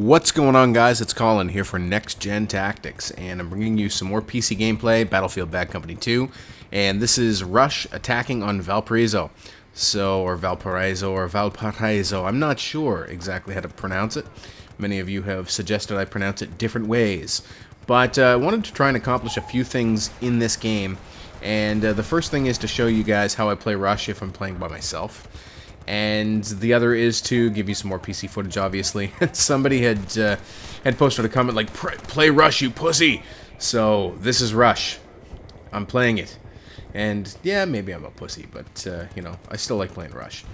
What's going on, guys? It's Colin here for NextGenTactics, and I'm bringing you some more PC gameplay, Battlefield Bad Company 2, and this is Rush attacking on Valparaiso. Or Valparaiso. I'm not sure exactly how to pronounce it. Many of you have suggested I pronounce it different ways, but I wanted to try and accomplish a few things in this game, and the first thing is to show you guys how I play Rush if I'm playing by myself. And the other is to give you some more PC footage, obviously. Somebody had posted a comment like, "Play Rush, you pussy!" So, this is Rush. I'm playing it. And, yeah, maybe I'm a pussy, but, you know, I still like playing Rush.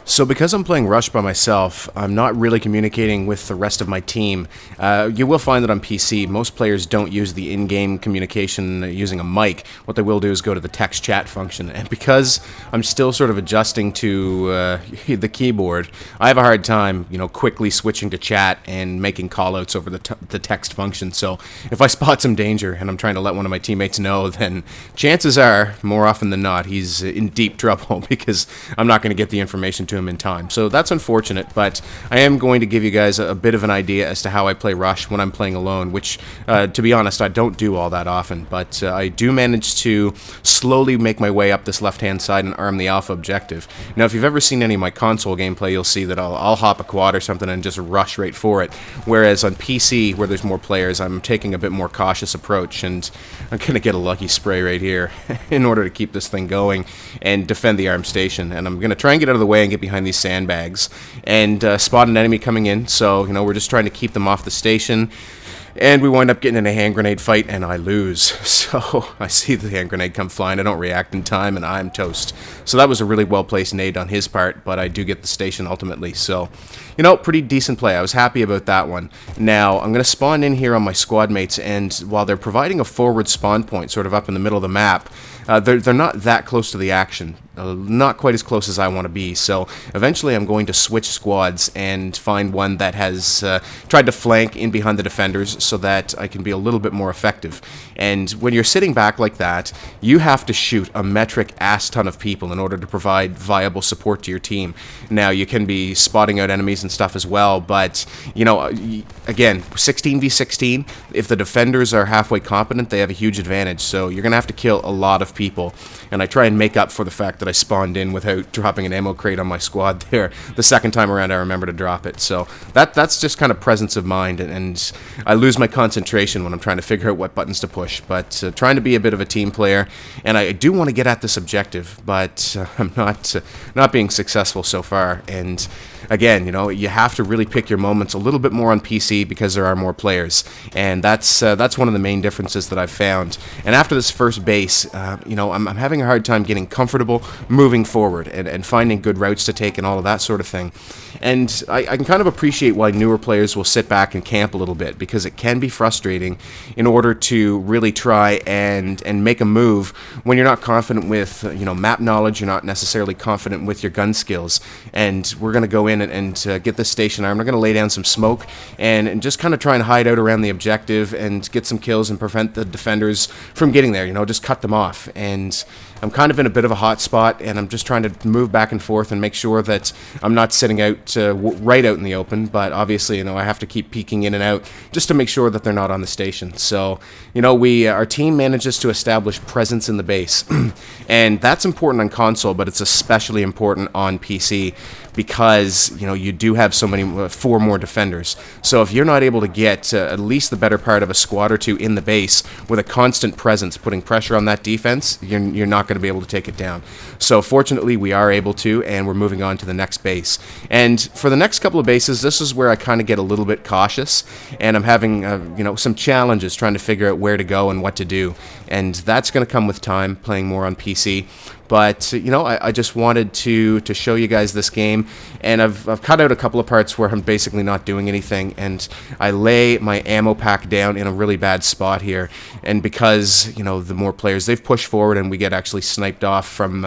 So because I'm playing Rush by myself, I'm not really communicating with the rest of my team. You will find that on PC, most players don't use the in-game communication using a mic. What they will do is go to the text chat function. And because I'm still sort of adjusting to the keyboard, I have a hard time, you know, quickly switching to chat and making callouts over the text function. So if I spot some danger and I'm trying to let one of my teammates know, then chances are, more often than not, he's in deep trouble because I'm not going to get the information to him in time. So that's unfortunate, but I am going to give you guys a bit of an idea as to how I play Rush when I'm playing alone, which, to be honest, I don't do all that often, but I do manage to slowly make my way up this left-hand side and arm the Alpha objective. Now, if you've ever seen any of my console gameplay, you'll see that I'll hop a quad or something and just rush right for it, whereas on PC, where there's more players, I'm taking a bit more cautious approach, and I'm going to get a lucky spray right here in order to keep this thing going and defend the arm station, and I'm going to try and get out of the way and get behind these sandbags and spot an enemy coming in. So, you know, we're just trying to keep them off the station, and we wind up getting in a hand grenade fight, and I lose. So I see the hand grenade come flying, I don't react in time, and I'm toast. So that was a really well-placed nade on his part, but I do get the station ultimately. So, you know, pretty decent play. I was happy about that one. Now, I'm going to spawn in here on my squad mates, and while they're providing a forward spawn point sort of up in the middle of the map, they're not that close to the action. Not quite as close as I want to be, so eventually I'm going to switch squads and find one that has tried to flank in behind the defenders so that I can be a little bit more effective. And when you're sitting back like that, you have to shoot a metric ass ton of people in order to provide viable support to your team. Now, you can be spotting out enemies and stuff as well, but, you know, again, 16v16, if the defenders are halfway competent, they have a huge advantage, so you're going to have to kill a lot of people. And I try and make up for the fact that I spawned in without dropping an ammo crate on my squad there. The second time around, I remember to drop it. So that's just kind of presence of mind, and I lose my concentration when I'm trying to figure out what buttons to push. But trying to be a bit of a team player, and I do want to get at this objective, but I'm not being successful so far. And again, you know, you have to really pick your moments a little bit more on PC because there are more players, and that's one of the main differences that I've found. And after this first base, you know, I'm having a hard time getting comfortable moving forward and finding good routes to take and all of that sort of thing. And I can kind of appreciate why newer players will sit back and camp a little bit, because it can be frustrating in order to really try and make a move when you're not confident with, you know, map knowledge, you're not necessarily confident with your gun skills. And we're going to go in and get this station arm. We're going to lay down some smoke and just kind of try and hide out around the objective and get some kills and prevent the defenders from getting there, you know, just cut them off. And I'm kind of in a bit of a hot spot, and I'm just trying to move back and forth and make sure that I'm not sitting out right out in the open, but obviously, you know, I have to keep peeking in and out just to make sure that they're not on the station. So, you know, our team manages to establish presence in the base, and that's important on console, but it's especially important on PC because, you know, you do have so many, 4 more defenders. So if you're not able to get at least the better part of a squad or two in the base with a constant presence, putting pressure on that defense, you're not going to be able to take it down. So fortunately, we are able to, and we're moving on to the next base. And for the next couple of bases, this is where I kind of get a little bit cautious, and I'm having, you know, some challenges trying to figure out where to go and what to do. And that's going to come with time, playing more on PC. But, you know, I just wanted to show you guys this game, and I've cut out a couple of parts where I'm basically not doing anything, and I lay my ammo pack down in a really bad spot here. And because, you know, the more players, they've pushed forward, and we get actually sniped off from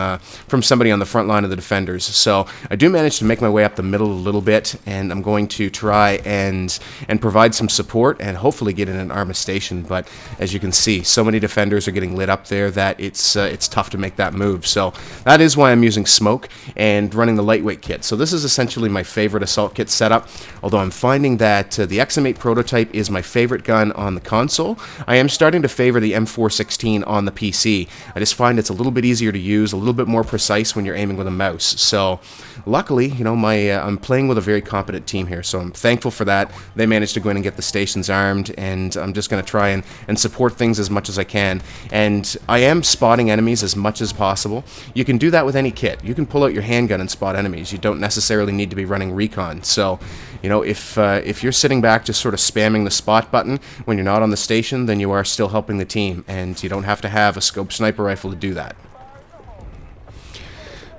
somebody on the front line of the defenders. So I do manage to make my way up the middle a little bit, and I'm going to try and provide some support and hopefully get in an armor station. But as you can see, so many defenders are getting lit up there that it's tough to make that move. So that is why I'm using smoke and running the lightweight kit. So this is essentially my favorite assault kit setup, although I'm finding that the XM8 prototype is my favorite gun on the console. I am starting to favor the M416 on the PC. I just find it's a little bit easier to use, a little bit more precise when you're aiming with a mouse. So luckily, you know, I'm playing with a very competent team here, so I'm thankful for that. They managed to go in and get the stations armed, and I'm just going to try and support things as much as I can. And I am spotting enemies as much as possible. You can do that with any kit. You can pull out your handgun and spot enemies. You don't necessarily need to be running recon. So, you know, if you're sitting back just sort of spamming the spot button when you're not on the station, then you are still helping the team, and you don't have to have a scope sniper rifle to do that.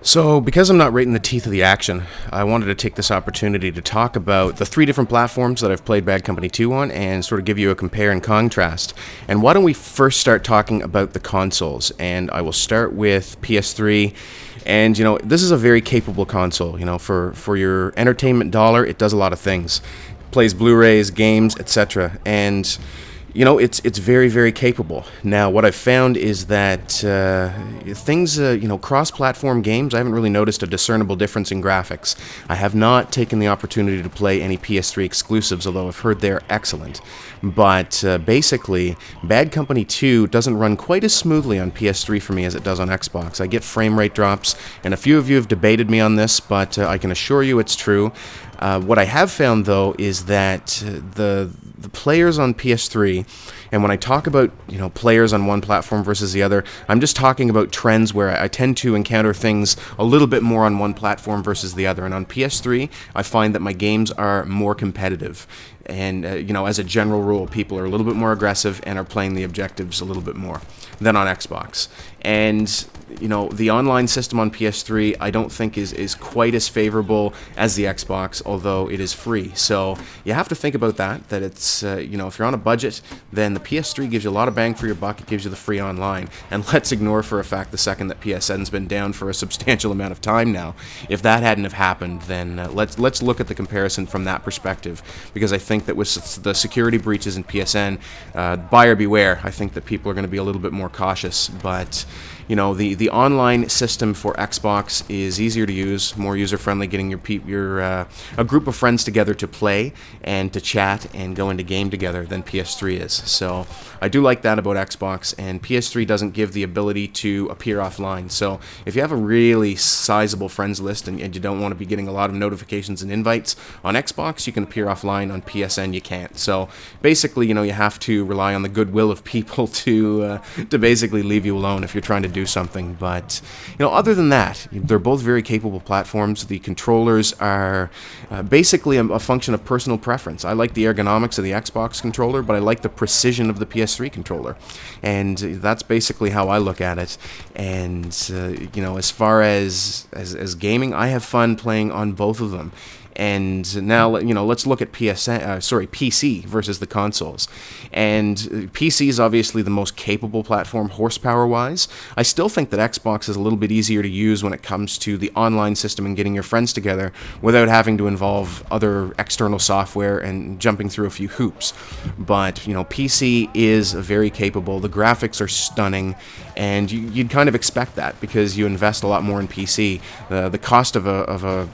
So, because I'm not right in the teeth of the action, I wanted to take this opportunity to talk about the 3 different platforms that I've played Bad Company 2 on and sort of give you a compare and contrast. And why don't we first start talking about the consoles? And I will start with PS3. And, you know, this is a very capable console. You know, for your entertainment dollar, it does a lot of things. It plays Blu-rays, games, etc. And you know, it's very, very capable. Now, what I've found is that things, you know, cross-platform games, I haven't really noticed a discernible difference in graphics. I have not taken the opportunity to play any PS3 exclusives, although I've heard they're excellent. But basically, Bad Company 2 doesn't run quite as smoothly on PS3 for me as it does on Xbox. I get frame rate drops, and a few of you have debated me on this, but I can assure you it's true. What I have found, though, is that the players on PS3, and when I talk about, you know, players on one platform versus the other, I'm just talking about trends where I tend to encounter things a little bit more on one platform versus the other. And on PS3, I find that my games are more competitive. And, you know, as a general rule, people are a little bit more aggressive and are playing the objectives a little bit more than on Xbox. And, you know, the online system on PS3 I don't think is quite as favorable as the Xbox, although it is free. So you have to think about that it's, you know, if you're on a budget, then the PS3 gives you a lot of bang for your buck. It gives you the free online. And let's ignore for a fact the second that PSN's been down for a substantial amount of time now. If that hadn't have happened, then let's look at the comparison from that perspective, because I think that with the security breaches in PSN, buyer beware. I think that people are going to be a little bit more cautious, but you know, the online system for Xbox is easier to use, more user-friendly, getting a group of friends together to play and to chat and go into game together than PS3 is. So I do like that about Xbox, and PS3 doesn't give the ability to appear offline. So if you have a really sizable friends list and you don't want to be getting a lot of notifications and invites, on Xbox you can appear offline, on PSN you can't. So basically, you know, you have to rely on the goodwill of people to basically leave you alone if you're trying to do something. But you know, other than that, they're both very capable platforms. The controllers are basically a function of personal preference. I like the ergonomics of the Xbox controller, but I like the precision of the PS3 controller, and that's basically how I look at it. And you know, as far as gaming, I have fun playing on both of them. And now, you know, let's look at PC versus the consoles. And PC is obviously the most capable platform horsepower-wise. I still think that Xbox is a little bit easier to use when it comes to the online system and getting your friends together without having to involve other external software and jumping through a few hoops. But, you know, PC is very capable. The graphics are stunning, and you'd kind of expect that because you invest a lot more in PC. The cost of a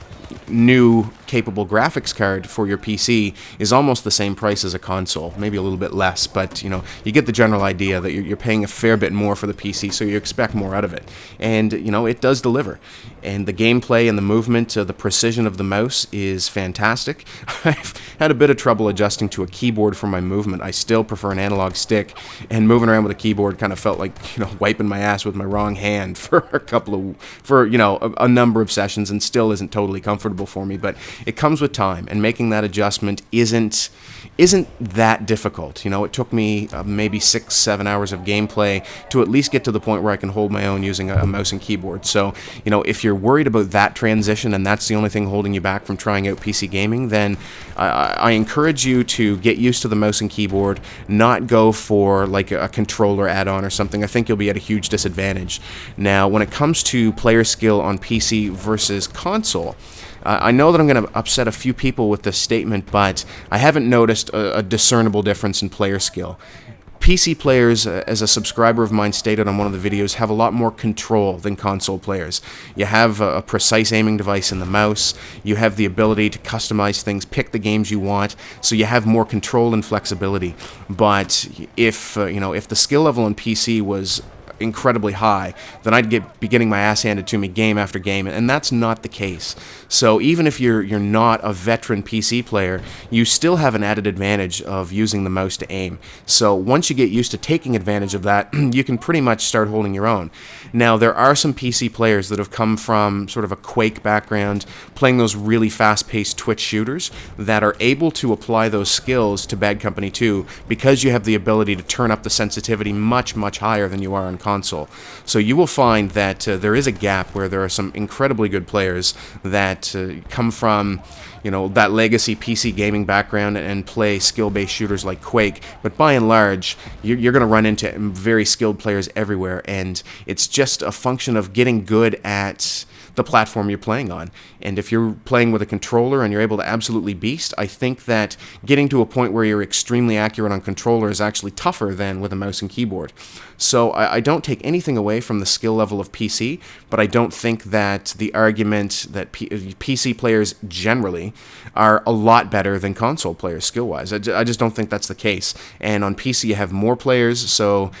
new capable graphics card for your PC is almost the same price as a console, maybe a little bit less, but you know, you get the general idea that you're paying a fair bit more for the PC, so you expect more out of it. And you know, it does deliver. And the gameplay and the movement, the precision of the mouse is fantastic. I've had a bit of trouble adjusting to a keyboard for my movement. I still prefer an analog stick, and moving around with a keyboard kind of felt like, you know, wiping my ass with my wrong hand for a number of sessions, and still isn't totally comfortable for me. But it comes with time, and making that adjustment isn't that difficult. You know, it took me maybe 6-7 hours of gameplay to at least get to the point where I can hold my own using a mouse and keyboard. So, you know, if you're worried about that transition and that's the only thing holding you back from trying out PC gaming, then I encourage you to get used to the mouse and keyboard, not go for like a controller add-on or something. I think you'll be at a huge disadvantage. Now, when it comes to player skill on PC versus console, I know that I'm going to upset a few people with this statement, but I haven't noticed a discernible difference in player skill. PC players, as a subscriber of mine stated on one of the videos, have a lot more control than console players. You have a precise aiming device in the mouse, you have the ability to customize things, pick the games you want, so you have more control and flexibility. But if if the skill level on PC was incredibly high, then I'd be getting my ass handed to me game after game, and that's not the case. So even if you're not a veteran PC player, you still have an added advantage of using the mouse to aim. So once you get used to taking advantage of that, you can pretty much start holding your own. Now, there are some PC players that have come from sort of a Quake background, playing those really fast-paced Twitch shooters, that are able to apply those skills to Bad Company 2 because you have the ability to turn up the sensitivity much, much higher than you are on console. So you will find that there is a gap where there are some incredibly good players that come from that legacy PC gaming background and play skill-based shooters like Quake, but by and large, you're going to run into very skilled players everywhere, and it's just a function of getting good at the platform you're playing on. And if you're playing with a controller and you're able to absolutely beast, I think that getting to a point where you're extremely accurate on controller is actually tougher than with a mouse and keyboard. So I don't take anything away from the skill level of PC, but I don't think that the argument that PC players generally are a lot better than console players skill-wise. I just don't think that's the case. And on PC you have more players, so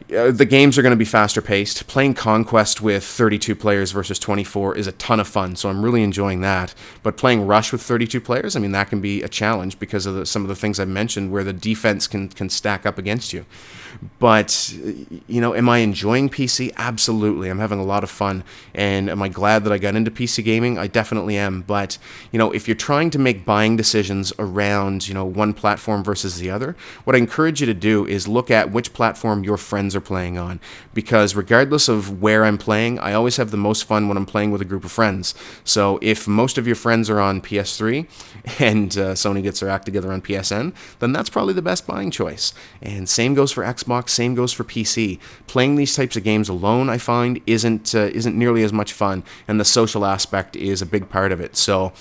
the games are going to be faster paced. Playing Conquest with 32 players versus 24 is a ton of fun, so I'm really enjoying that. But playing Rush with 32 players, I mean, that can be a challenge because of some of the things I've mentioned where the defense can stack up against you. But, am I enjoying PC? Absolutely. I'm having a lot of fun. And am I glad that I got into PC gaming? I definitely am. But, if you're trying to make buying decisions around, one platform versus the other, what I encourage you to do is look at which platform your friends are playing on. Because regardless of where I'm playing, I always have the most fun when I'm playing with a group of friends. So if most of your friends are on PS3 and Sony gets their act together on PSN, then that's probably the best buying choice. And same goes for Xbox, same goes for PC. Playing these types of games alone, I find, isn't nearly as much fun, and the social aspect is a big part of it. So,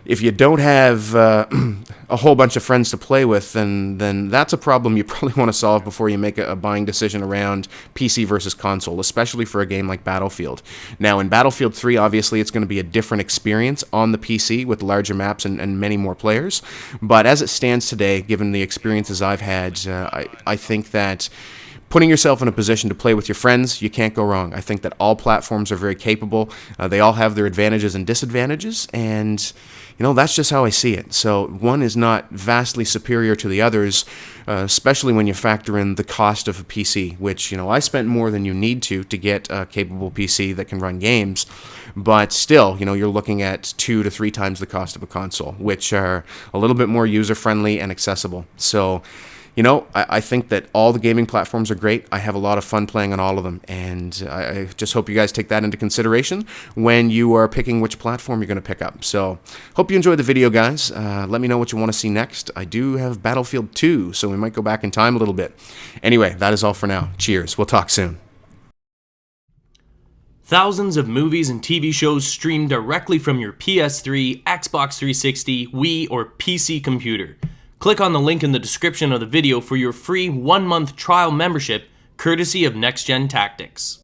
if you don't have a whole bunch of friends to play with, then that's a problem you probably want to solve before you make a buying decision around PC versus console, especially for a game like Battlefield. Now, in Battlefield 3, obviously, it's going to be a different experience on the PC with larger maps and many more players. But as it stands today, given the experiences I've had, I think that putting yourself in a position to play with your friends, you can't go wrong. I think that all platforms are very capable. They all have their advantages and disadvantages, and that's just how I see it. So one is not vastly superior to the others, especially when you factor in the cost of a PC, which, I spent more than you need to get a capable PC that can run games. But still, you're looking at 2 to 3 times the cost of a console, which are a little bit more user-friendly and accessible. So, I think that all the gaming platforms are great. I have a lot of fun playing on all of them, and I just hope you guys take that into consideration when you are picking which platform you're going to pick up. So, hope you enjoyed the video, guys. Let me know what you want to see next. I do have Battlefield 2, so we might go back in time a little bit. Anyway, that is all for now. Cheers. We'll talk soon. Thousands of movies and TV shows stream directly from your PS3, Xbox 360, Wii, or PC computer. Click on the link in the description of the video for your free 1-month trial membership, courtesy of NextGenTactics.